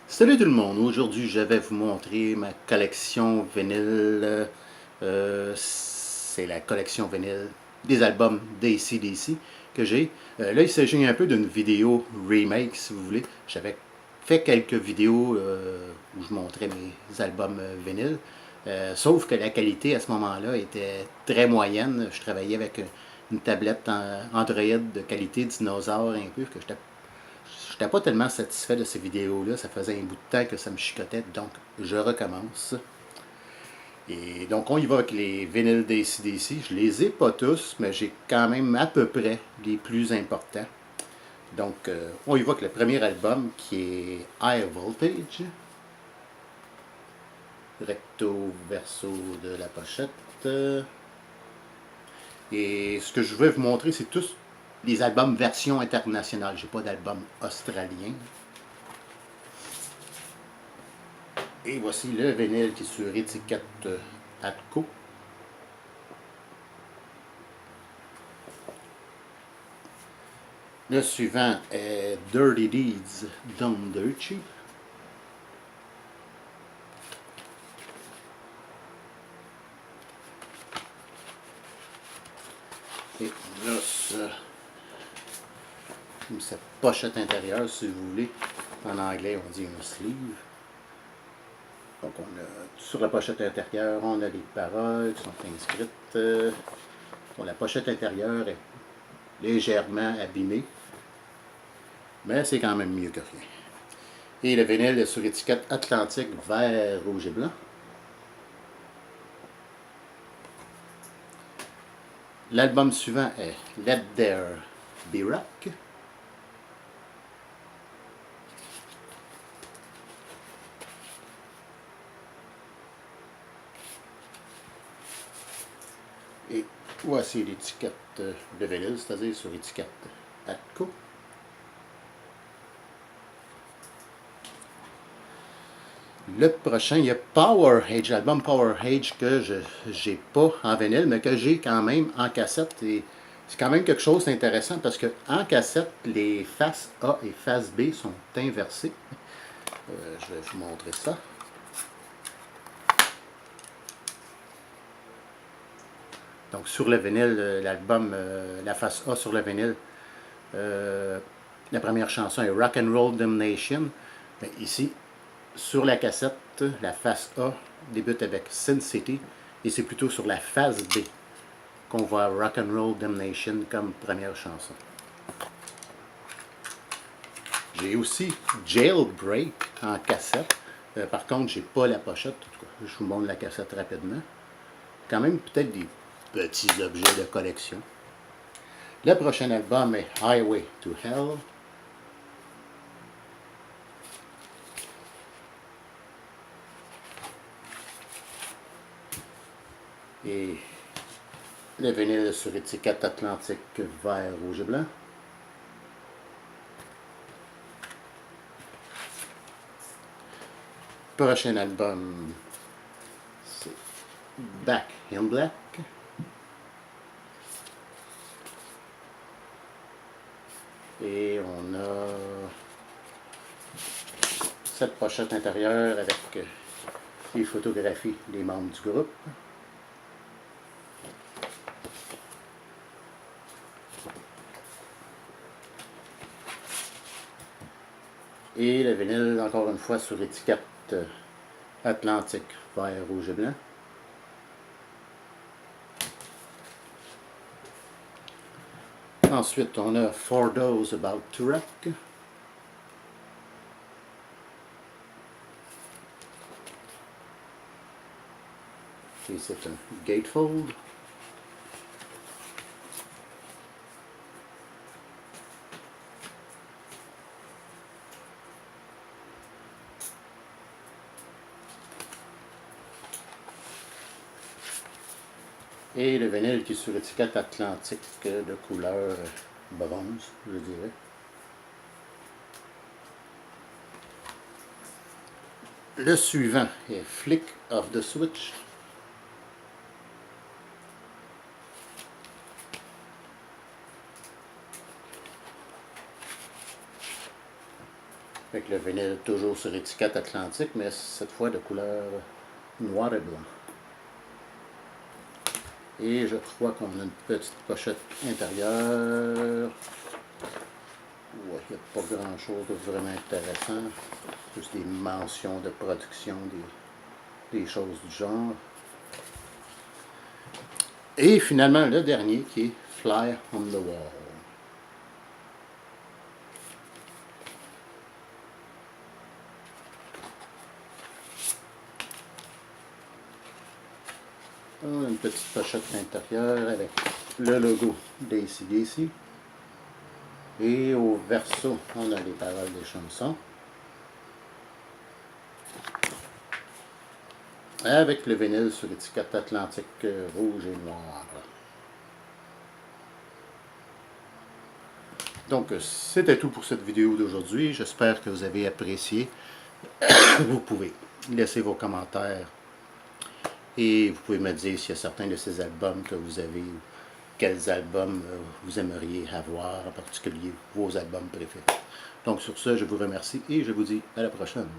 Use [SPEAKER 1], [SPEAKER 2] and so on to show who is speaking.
[SPEAKER 1] Salut tout le monde, aujourd'hui je vais vous montrer ma collection vinyle. C'est la collection vinyle des albums d'AC/DC que j'ai. Là il s'agit un peu d'une vidéo remake si vous voulez. J'avais fait quelques vidéos où je montrais mes albums vinyles. Sauf que la qualité à ce moment-là était très moyenne. Je travaillais avec une tablette Android de qualité dinosaure un peu, que j'étais pas tellement satisfait de ces vidéos-là. Ça faisait un bout de temps que ça me chicotait, donc je recommence. Et donc, on y va avec les vinyles d'AC/DC. Je les ai pas tous, mais j'ai quand même à peu près les plus importants. Donc, on y va avec le premier album qui est High Voltage. Recto verso de la pochette. Et ce que je vais vous montrer, c'est tous les albums version internationale. J'ai pas d'album australien. Et voici le vinyle qui est sur étiquette Atco. Le suivant est Dirty Deeds Done Dirt Cheap. Et là, cette pochette intérieure, si vous voulez. En anglais, on dit un sleeve. Donc, sur la pochette intérieure, on a les paroles qui sont inscrites. Bon, la pochette intérieure est légèrement abîmée, mais c'est quand même mieux que rien. Et le vinyle est sur étiquette Atlantique vert, rouge et blanc. L'album suivant est Let There Be Rock. Et voici l'étiquette de vinyle, c'est-à-dire sur étiquette Atco. Le prochain, il y a Power Age, l'album Power Age que je n'ai pas en vinyle, mais que j'ai quand même en cassette. Et c'est quand même quelque chose d'intéressant parce que en cassette, les faces A et face B sont inversées. Je vais vous montrer ça. Donc sur le vinyle, l'album, la face A sur le vinyle, la première chanson est Rock and Roll Damnation. Mais ici, sur la cassette, la face A débute avec Sin City et c'est plutôt sur la face B qu'on voit Rock and Roll Damnation comme première chanson. J'ai aussi Jailbreak en cassette. Par contre, j'ai pas la pochette. Je vous montre la cassette rapidement. Quand même peut-être des petits objets de collection. Le prochain album est Highway to Hell. Et le vinyle sur étiquette Atlantique vert, rouge et blanc. Prochain album, c'est Back in Black. Et on a cette pochette intérieure avec les photographies des membres du groupe. Et le vinyle, encore une fois, sur étiquette Atlantique, vert, rouge et blanc. Ensuite, on a For Those About to Rock. Et c'est un gatefold. Et le vinyle qui est sur étiquette Atlantique de couleur bronze, je dirais. Le suivant est Flick of the Switch. Avec le vinyle toujours sur étiquette Atlantique, mais cette fois de couleur noir et blanc. Et je crois qu'on a une petite pochette intérieure. Ouais, il n'y a pas grand chose de vraiment intéressant. Juste des mentions de production, des choses du genre. Et finalement le dernier qui est Fly on the Wall. On a une petite pochette intérieure avec le logo d'AC/DC. Et au verso, on a les paroles des chansons. Avec le vinyle sur l'étiquette Atlantique rouge et noir. Donc, c'était tout pour cette vidéo d'aujourd'hui. J'espère que vous avez apprécié. Vous pouvez laisser vos commentaires et vous pouvez me dire s'il y a certains de ces albums que vous avez, ou quels albums vous aimeriez avoir, en particulier vos albums préférés. Donc sur ce, je vous remercie et je vous dis à la prochaine.